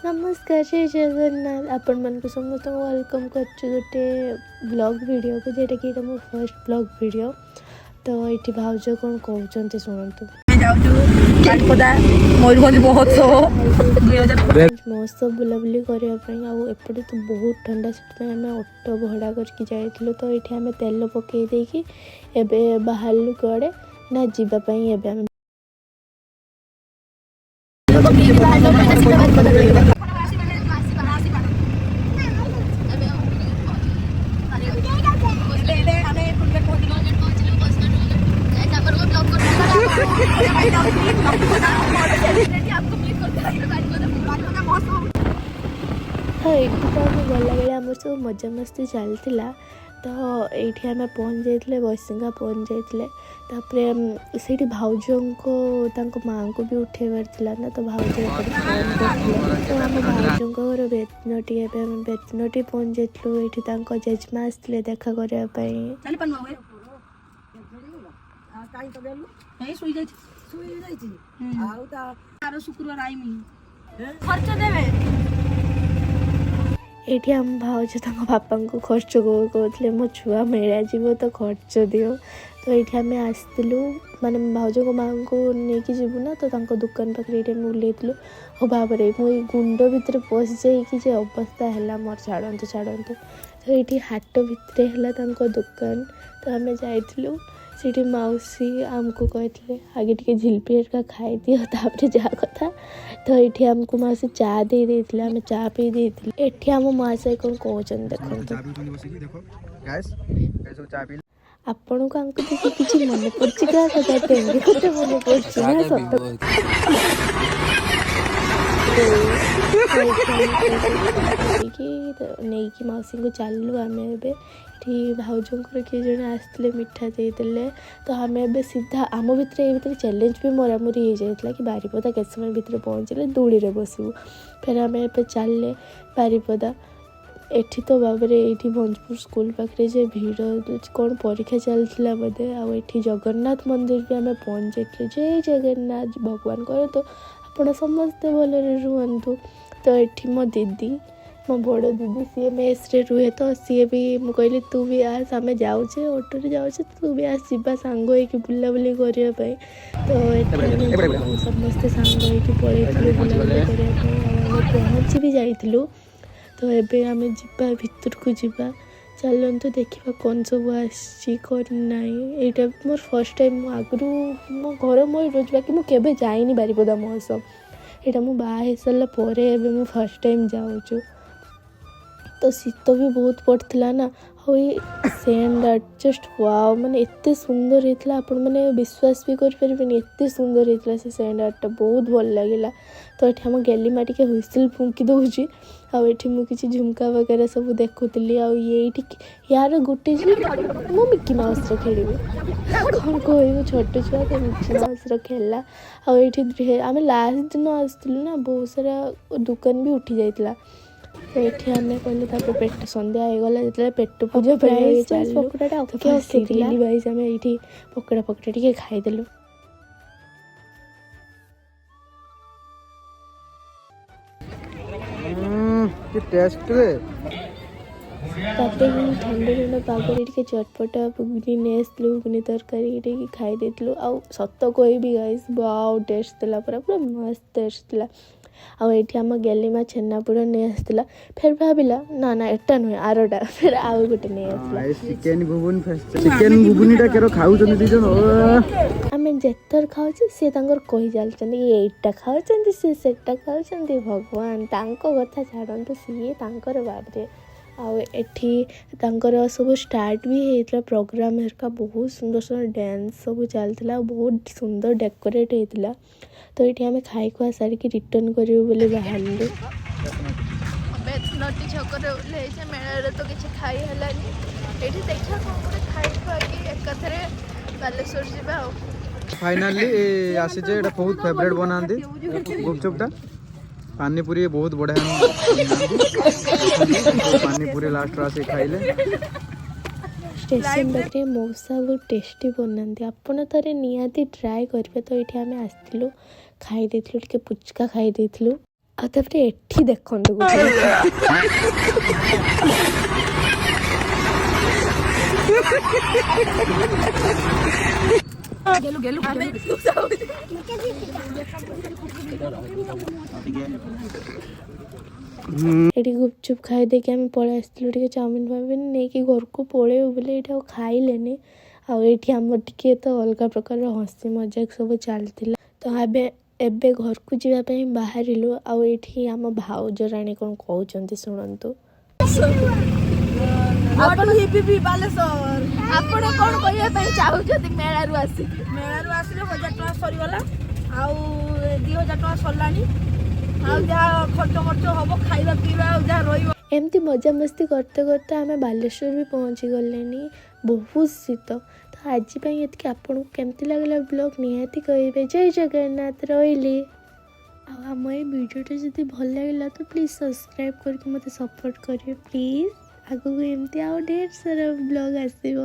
नमस्कार जय जगन्नाथ आपण मन को समस्त वेलकम करछु गोटे ब्लॉग वीडियो को जेटा कि मो फर्स्ट ब्लॉग वीडियो तो ये भाउज कौन कहते शुणु महोत्सव बुलाबुली करने एपटे तो बहुत ठंडा से आम ऑटो भड़ा करके जाइलु तो ये आम तेल पकई देकी एबे बाहरलु कड़े ना जीवाई एबे हाँ ये तो आम गला बेले आम सब मजा मस्ती चलता तो ये आम पहुँच जाइए बसिंगा पहुँच जाइए से भाउज को माँ को भी उठेबार ना तो भाउज तो आम भाउज घर बेतनटी बेतनटी पहुँच जाइलु ये जेजमा आसते देखा करने ये आम भाउज बापा को खर्च कहते मो छुआ मेला जीव तो खर्च दियो तो ये आम आसलु माने भाउज को माँ को लेकिन जीवु ना तो दुकान पाखे ये ओल्लू और बाबरे मुझे गुंड भितर पशि जाइए अवस्था है मोर छाड़ू छाड़ू तो ये हाट भितर है दुकान तो आम जाइलु सीठी मौसी आमको कहते आगे टे झिल्पी का खाई दियो तापर जा कथा तो ये आमको मौसी चा दे देते आम चा पी देते ये आम मौसी कौन कहते देखो आपण को देखिए किसी मन पड़ी क्या कथा मन पड़ी सत नहीं कि मौसी को चलू आम एवं भाउजर किए जड़े आसते मिठा देते तो आम ए सीधा आम भितर चैलेंज भी मरामरी हो जाता कि बारिपदा के समय भितर पहुँचले दूली रे बसबू फिर आम ए चलले बारिपदा एठी तो बाबरे ये भंजपुर स्कूल पाखे जे भीड़ कौन परीक्षा चलता बोधे आठी जगन्नाथ मंदिर भी आम पहुँच जाइए जय जगन्नाथ भगवान करे तो आप समस्ते भलरे रुहतु तो ये मो दीदी मो बड़ दीदी सी मेस रे रुहे तो सी भी मुझे तू भी आस आम जाऊे ऑटो जाऊे तू भी आस जा सांग हो बुलाबुली करने तो समस्ते सांग हो पलू बुलाबुली करने पहुँची भी जाइलु तो एबे आम जा भितर को जा चलतु देखा कौन सब आना यहाँ मोर फर्स्ट टाइम आगु मो घर मोर रोज बाकी मुझे जाइनी बारिपदा महोत्सव यहाँ मुझे बाहा सारापर एवं फर्स्ट टाइम जाऊँ तो शीत भी बहुत पड़ता ना सेंड आर्ट जस्ट वाओ माने एत्ते सुंदर होता आपण मैंने विश्वास भी करें एत्ते सुंदर होता से सेंड आर्टा बहुत भल लगे तो ये आम गैलीमा टे हुइसिल फुंकी दूसरी आठी मुझे झुमका वगैरह सब देखुली ये यार गोटे मु मिकी माउस खेली कौन कह छोट छुआ तो मिकी माउस खेला आठी आम लास्ट दिन आसलु ना बहुत सारा दुकान भी उठी जाइला तो ये आम कहले पेट सन्ध्या होगला जो पेट पूजा पकड़ाटा भाई आम ये पकड़ा पकड़ा टे खाईदेलु ठंडा ठंडा पागल टे चटपटा घुगनी नहीं आसलु घुगनी तरकारी टे खाई देलु आ सत कहबी गाइस वाओ टेस्ट देला पूरा मस्त टेस्ट देला आठी आम गैलीमा छेनापोड़ नहीं आसला फिर भाविला ना ना एटा नुहे आरटा फिर आउ गोटे नहीं आम जेतर खाऊ सी कही चलते येटा खाऊँ सी सेटा खाऊँ भगवान कथा छाड़ू सी बाबरे आठी सब स्टार्ट भी होता प्रोग्राम हेरका बहुत सुंदर सुंदर डांस सब चलता बहुत सुंदर डेकोरेट होता तो ये आम खाई खुआ सारिकी रिटर्न करूँ बाहर बेतनटी छक मेला तो किसी खाई है ये देखा कौन खाई खुआकी एकाथरे बालेश्वर जावा फाइनाली आसी जे बहुत फेवरेट बनाती गुपचुपटा पानीपुरी बहुत बढ़िया पानीपुरी लास्ट आसे खाइले स्टेशन पाखे मौसा बहुत टेस्टी बनाती आपण थे निहाती ट्राए करेंगे। तो ये आम आसलु खाई टे पुचका खाई आते एठी देखु ये गुपचुप खाई देके आम पलि आसलु चाउमिन फाउमिन नहीं कि घर को पलैबू बोले ये खाइलेनि आठी आम टे तो अलग प्रकार हसी मजाक सब चलता। तो एबे घर को जावाई बाहरिलु आठी आम भाउज राणी कौन कहते शुणु। आपण हिपी बालेश्वर आपण कौन कहते चाहते मेलू आसिक मेलारू आसिले 1000 टका सरीगला आउ 2000 टका सरलानी आउ जहाँ खर्च मर्च हम खाଇବା पीवा जहाँ रही एमती मजा मस्ती करते करते आम बालेश्वर भी पहुँची गले बहुत शीत। तो आज ये आपको केमती लगला ब्लॉग निहाती कहे। जय जगन्नाथ रही आम ये वीडियोटा जब भल लगे तो प्लीज़ सब्सक्राइब करके मत सपोर्ट करिए प्लीज़। आगू एमती आउ ढेर सारा ब्लॉग आसो।